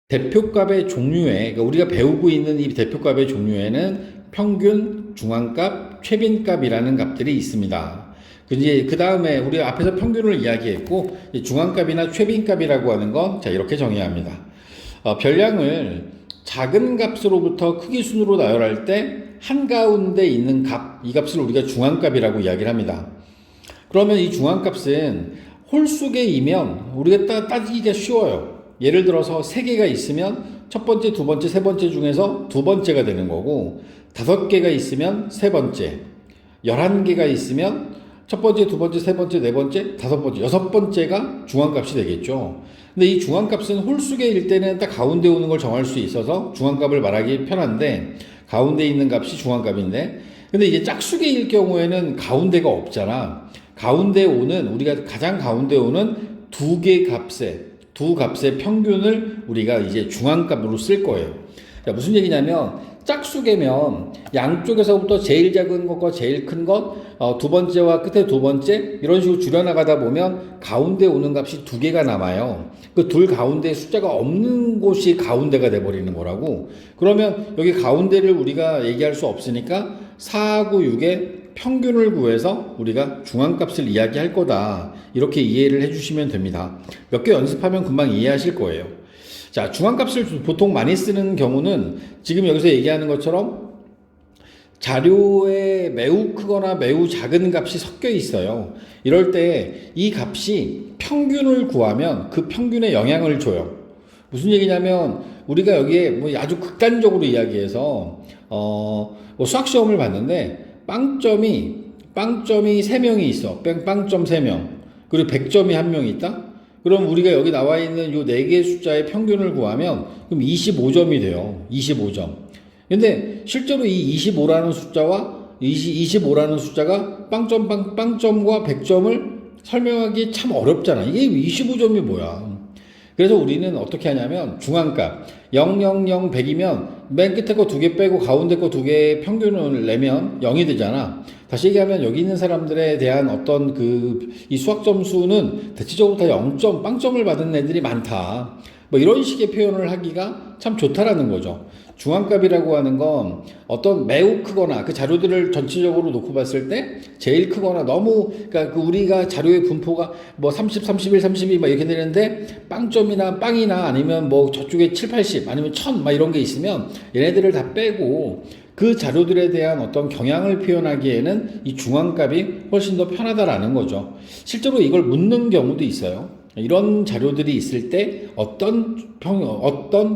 대표값의 종류에, 그러니까 우리가 배우고 있는 이 대표값의 종류에는 평균, 중앙값, 최빈값이라는 값들이 있습니다. 그 다음에 우리가 앞에서 평균을 이야기했고, 중앙값이나 최빈값이라고 하는 건 자, 이렇게 정의해야 합니다. 별량을 작은 값으로부터 크기 순으로 나열할 때 한가운데 있는 값, 이 값을 우리가 중앙값이라고 이야기를 합니다. 그러면 이 중앙값은 홀수계이면 우리가 따지기가 쉬워요. 예를 들어서 3개가 있으면 첫 번째, 두 번째, 세 번째 중에서 두 번째가 되는 거고, 5개가 있으면 세 번째, 11개가 있으면 첫 번째, 두 번째, 세 번째, 네 번째, 다섯 번째, 여섯 번째가 중앙값이 되겠죠. 근데 이 중앙값은 홀수계일 때는 딱 가운데 오는 걸 정할 수 있어서 중앙값을 말하기 편한데, 가운데 있는 값이 중앙값인데, 근데 이제 짝수계일 경우에는 가운데가 없잖아. 가운데 오는, 우리가 가장 가운데 오는 두 값의 평균을 우리가 이제 중앙값으로 쓸 거예요. 자, 무슨 얘기냐면, 짝수계면 양쪽에서부터 제일 작은 것과 제일 큰 것, 두 번째와 끝에 두 번째, 이런 식으로 줄여나가다 보면 가운데 오는 값이 2개가 남아요. 그 둘 가운데 숫자가 없는 곳이 가운데가 돼버리는 거라고. 그러면 여기 가운데를 우리가 얘기할 수 없으니까 4하고 6의 평균을 구해서 우리가 중앙값을 이야기할 거다. 이렇게 이해를 해주시면 됩니다. 몇 개 연습하면 금방 이해하실 거예요. 자, 중앙값을 보통 많이 쓰는 경우는 지금 여기서 얘기하는 것처럼 자료에 매우 크거나 매우 작은 값이 섞여 있어요. 이럴 때 이 값이 평균을 구하면 그 평균에 영향을 줘요. 무슨 얘기냐면 우리가 여기에 뭐 아주 극단적으로 이야기해서 뭐 수학 시험을 봤는데 빵점이 3명이 있어. 빵점 3명. 그리고 100점이 1명이 있다? 그럼 우리가 여기 나와 있는 요 4개의 숫자의 평균을 구하면 그럼 25점이 돼요. 25점. 근데 실제로 이 25라는 숫자가 빵점과 100점을 설명하기 참 어렵잖아. 이게 25점이 뭐야. 그래서 우리는 어떻게 하냐면 중앙값 0, 0, 0, 100이면 맨 끝에 거 2개 빼고 가운데 거 2개의 평균을 내면 0이 되잖아. 다시 얘기하면 여기 있는 사람들에 대한 어떤 이 수학 점수는 대체적으로 다 0점, 빵점을 받은 애들이 많다. 뭐 이런 식의 표현을 하기가 참 좋다라는 거죠. 중앙값이라고 하는 건 어떤 매우 크거나 그 자료들을 전체적으로 놓고 봤을 때 제일 크거나 너무, 그러니까 우리가 자료의 분포가 뭐 30, 31, 32 막 이렇게 되는데 빵점이나 빵이나 아니면 뭐 저쪽에 7, 80 아니면 1000 막 이런 게 있으면 얘네들을 다 빼고 그 자료들에 대한 어떤 경향을 표현하기에는 이 중앙값이 훨씬 더 편하다라는 거죠. 실제로 이걸 묻는 경우도 있어요. 이런 자료들이 있을 때 어떤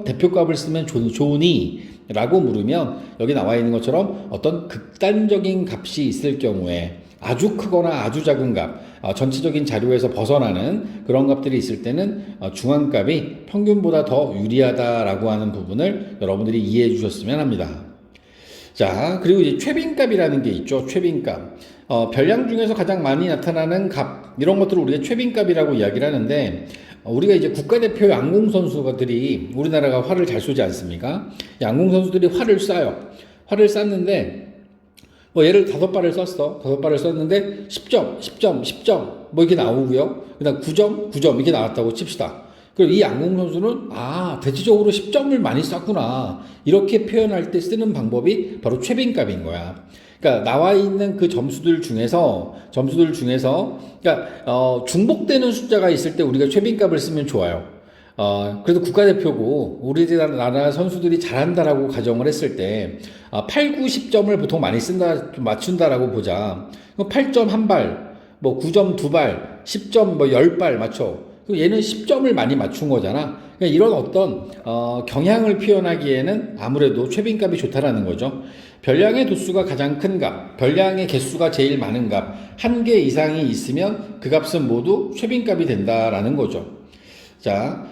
대표값을 쓰면 좋으니? 라고 물으면 여기 나와 있는 것처럼 어떤 극단적인 값이 있을 경우에 아주 크거나 아주 작은 값, 전체적인 자료에서 벗어나는 그런 값들이 있을 때는 중앙값이 평균보다 더 유리하다라고 하는 부분을 여러분들이 이해해 주셨으면 합니다. 자, 그리고 이제 최빈값이라는 게 있죠. 최빈값. 별량 중에서 가장 많이 나타나는 값, 이런 것들을 우리가 최빈값이라고 이야기를 하는데, 우리가 이제 국가대표 양궁 선수들이 우리나라가 활을 잘 쏘지 않습니까? 양궁 선수들이 활을 쏴요. 활을 쐈는데, 뭐 얘를 5발을 썼어. 5발을 썼는데 10점, 10점, 10점 뭐 이렇게 나오고요. 그다음 9점, 9점 이렇게 나왔다고 칩시다. 그리고 이 양궁 선수는 대체적으로 10점을 많이 쐈구나. 이렇게 표현할 때 쓰는 방법이 바로 최빈값인 거야. 그러니까 나와 있는 그 점수들 중에서 그러니까 중복되는 숫자가 있을 때 우리가 최빈값을 쓰면 좋아요. 그래도 국가대표고 우리나라 선수들이 잘한다라고 가정을 했을 때 8, 9, 10점을 보통 많이 맞춘다라고 보자. 8점 1발, 뭐 9점 2발, 10점 뭐 10발 맞춰. 얘는 10점을 많이 맞춘 거잖아. 그러니까 이런 어떤 경향을 표현하기에는 아무래도 최빈값이 좋다라는 거죠. 별량의 도수가 가장 큰 값, 별량의 개수가 제일 많은 값, 1개 이상이 있으면 그 값은 모두 최빈값이 된다라는 거죠. 자,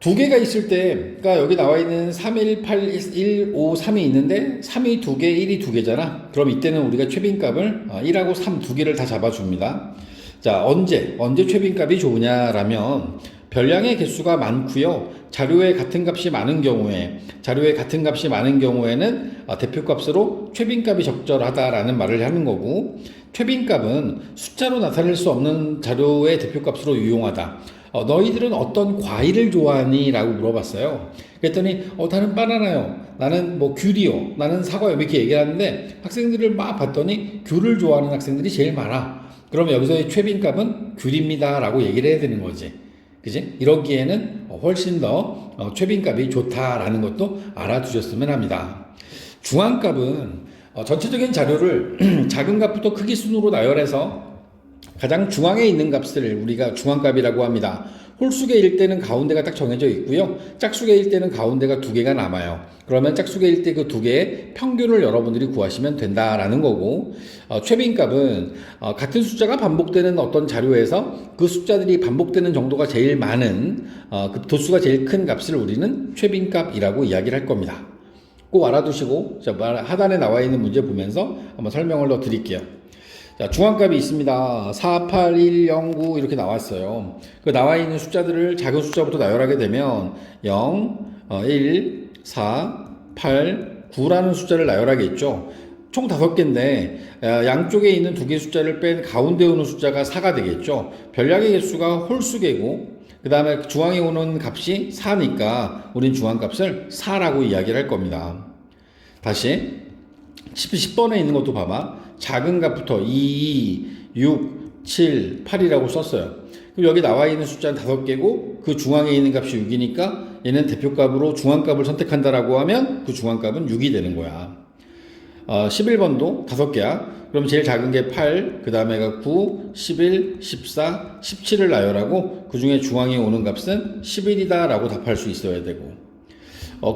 2개가 있을 때, 그러니까 여기 나와 있는 3, 1, 8, 1, 5, 3이 있는데 3이 2개, 1이 2개잖아. 그럼 이때는 우리가 최빈값을 1하고 3 2개를 다 잡아줍니다. 자, 언제 최빈값이 좋으냐라면 별량의 개수가 많고요. 자료에 같은 값이 많은 경우에는 대표값으로 최빈값이 적절하다라는 말을 하는 거고, 최빈값은 숫자로 나타낼 수 없는 자료의 대표값으로 유용하다. 너희들은 어떤 과일을 좋아하니? 라고 물어봤어요. 그랬더니 나는 바나나요, 나는 뭐 귤이요, 나는 사과요, 이렇게 얘기를 하는데 학생들을 막 봤더니 귤을 좋아하는 학생들이 제일 많아. 그러면 여기서의 최빈값은 귤입니다 라고 얘기를 해야 되는 거지. 그지? 이러기에는 훨씬 더 최빈값이 좋다라는 것도 알아두셨으면 합니다. 중앙값은 전체적인 자료를 작은 값부터 크기 순으로 나열해서 가장 중앙에 있는 값을 우리가 중앙값이라고 합니다. 홀수계일 때는 가운데가 딱 정해져 있고요. 짝수계일 때는 가운데가 두 개가 남아요. 그러면 짝수계일 때 그 두 개의 평균을 여러분들이 구하시면 된다라는 거고, 최빈값은 같은 숫자가 반복되는 어떤 자료에서 그 숫자들이 반복되는 정도가 제일 많은 그 도수가 제일 큰 값을 우리는 최빈값이라고 이야기를 할 겁니다. 꼭 알아두시고 하단에 나와 있는 문제 보면서 한번 설명을 더 드릴게요. 자, 중앙값이 있습니다. 4, 8, 1, 0, 9 이렇게 나왔어요. 그 나와 있는 숫자들을 작은 숫자부터 나열하게 되면 0, 1, 4, 8, 9라는 숫자를 나열하겠죠. 총 5개인데 양쪽에 있는 두 개의 숫자를 뺀 가운데 오는 숫자가 4가 되겠죠. 별량의 개수가 홀수계고 그 다음에 중앙에 오는 값이 4니까 우린 중앙값을 4라고 이야기를 할 겁니다. 다시 10번에 있는 것도 봐봐. 작은 값부터 2, 6, 7, 8이라고 썼어요. 그럼 여기 나와 있는 숫자는 5개고 그 중앙에 있는 값이 6이니까 얘는 대표값으로 중앙값을 선택한다라고 하면 그 중앙값은 6이 되는 거야. 11번도 5개야. 그럼 제일 작은 게 8, 그 다음에가 9, 11, 14, 17을 나열하고 그 중에 중앙에 오는 값은 11이다 라고 답할 수 있어야 되고,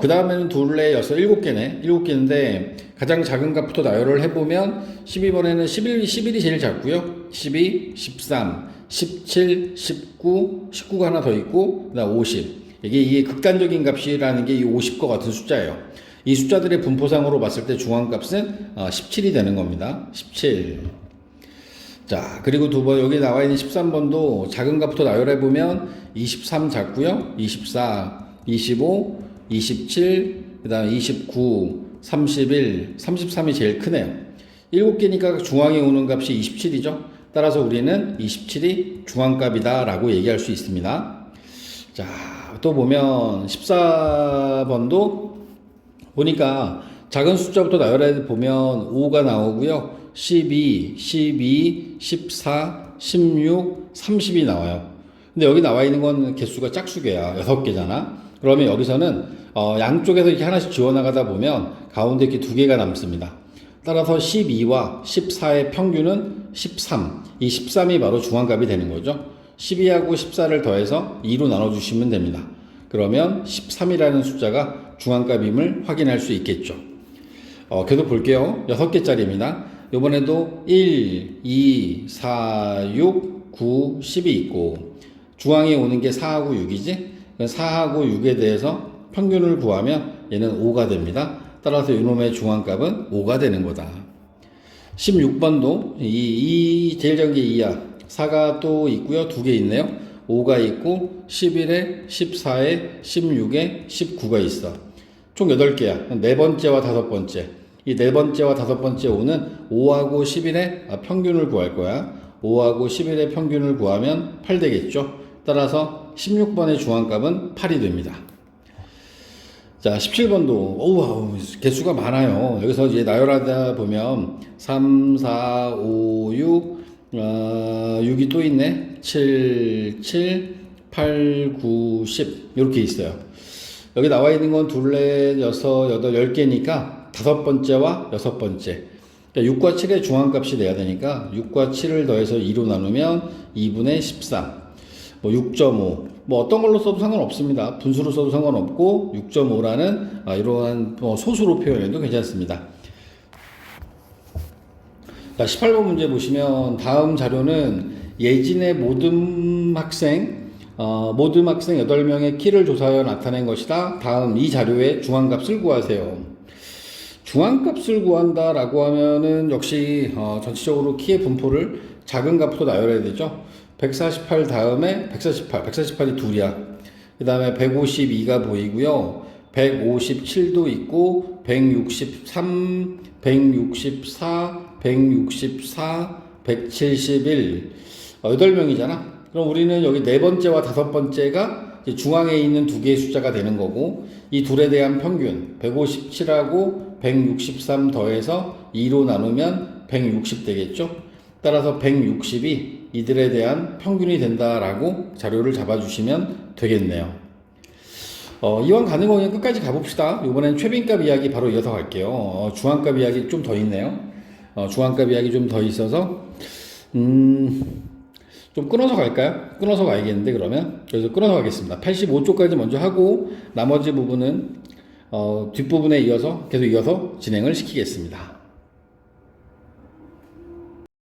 그 다음에는 둘레 6, 7개네. 7개인데 가장 작은 값부터 나열을 해보면 12번에는 11이 제일 작고요. 12, 13, 17, 19, 19가 하나 더 있고, 그 다음 50. 이게 극단적인 값이라는 게 이 50과 같은 숫자예요. 이 숫자들의 분포상으로 봤을 때 중앙값은 17이 되는 겁니다. 17. 자, 그리고 두 번, 여기 나와 있는 13번도 작은 값부터 나열해보면 23 작고요. 24, 25, 27, 그 다음 29, 31, 33이 제일 크네요. 7개니까 중앙에 오는 값이 27이죠. 따라서 우리는 27이 중앙값이다 라고 얘기할 수 있습니다. 자, 또 보면 14번도 보니까 작은 숫자부터 나열해 보면 5가 나오고요. 12, 12, 14, 16, 30이 나와요. 근데 여기 나와 있는 건 개수가 짝수계야. 6개잖아. 그러면 여기서는 양쪽에서 이렇게 하나씩 지워나가다 보면 가운데 이렇게 두 개가 남습니다. 따라서 12와 14의 평균은 13. 이 13이 바로 중앙값이 되는 거죠. 12하고 14를 더해서 2로 나눠주시면 됩니다. 그러면 13이라는 숫자가 중앙값임을 확인할 수 있겠죠. 계속 볼게요. 6개짜리입니다. 이번에도 1, 2, 4, 6, 9, 10이 있고 중앙에 오는 게 4하고 6이지? 4하고 6에 대해서 평균을 구하면 얘는 5가 됩니다. 따라서 이놈의 중앙값은 5가 되는 거다. 16번도 제일 작은 게 2야. 4가 또 있고요. 2개 있네요. 5가 있고 11에 14에 16에 19가 있어. 총 8개야. 네 번째와 다섯 번째. 이 네 번째와 다섯 번째 5는 5하고 11의 평균을 구할 거야. 5하고 11의 평균을 구하면 8 되겠죠. 따라서 16번의 중앙값은 8이 됩니다. 자, 17번도 개수가 많아요. 여기서 이제 나열하다 보면 3, 4, 5, 6 6이 또 있네. 7, 7, 8, 9, 10 이렇게 있어요. 여기 나와 있는 건 둘레 6, 8, 10개니까 다섯 번째와 여섯 번째. 그러니까 6과 7의 중앙값이 돼야 되니까 6과 7을 더해서 2로 나누면 2분의 13. 6.5. 어떤 걸로 써도 상관없습니다. 분수로 써도 상관없고 6.5라는 이러한 소수로 표현해도 괜찮습니다. 자, 18번 문제 보시면 다음 자료는 예진의 모든 학생 8명의 키를 조사하여 나타낸 것이다. 다음 이 자료의 중앙값을 구하세요. 중앙값을 구한다라고 하면은 역시 전체적으로 키의 분포를 작은 값부터 나열해야 되죠. 148 다음에 148이 둘이야. 그 다음에 152가 보이고요. 157도 있고 163, 164, 164, 171, 8명이잖아. 그럼 우리는 여기 네 번째와 다섯 번째가 중앙에 있는 두 개의 숫자가 되는 거고, 이 둘에 대한 평균 157하고 163 더해서 2로 나누면 160 되겠죠. 따라서 160이 이들에 대한 평균이 된다라고 자료를 잡아주시면 되겠네요. 이왕 가는 거면 끝까지 가봅시다. 이번엔 최빈값 이야기 바로 이어서 갈게요. 중앙값 이야기 좀 더 있네요. 중앙값 이야기 좀 더 있어서 좀 끊어서 갈까요? 끊어서 가야겠는데 그러면 그래서 끊어서 가겠습니다. 85쪽까지 먼저 하고 나머지 부분은 뒷부분에 이어서 계속 이어서 진행을 시키겠습니다.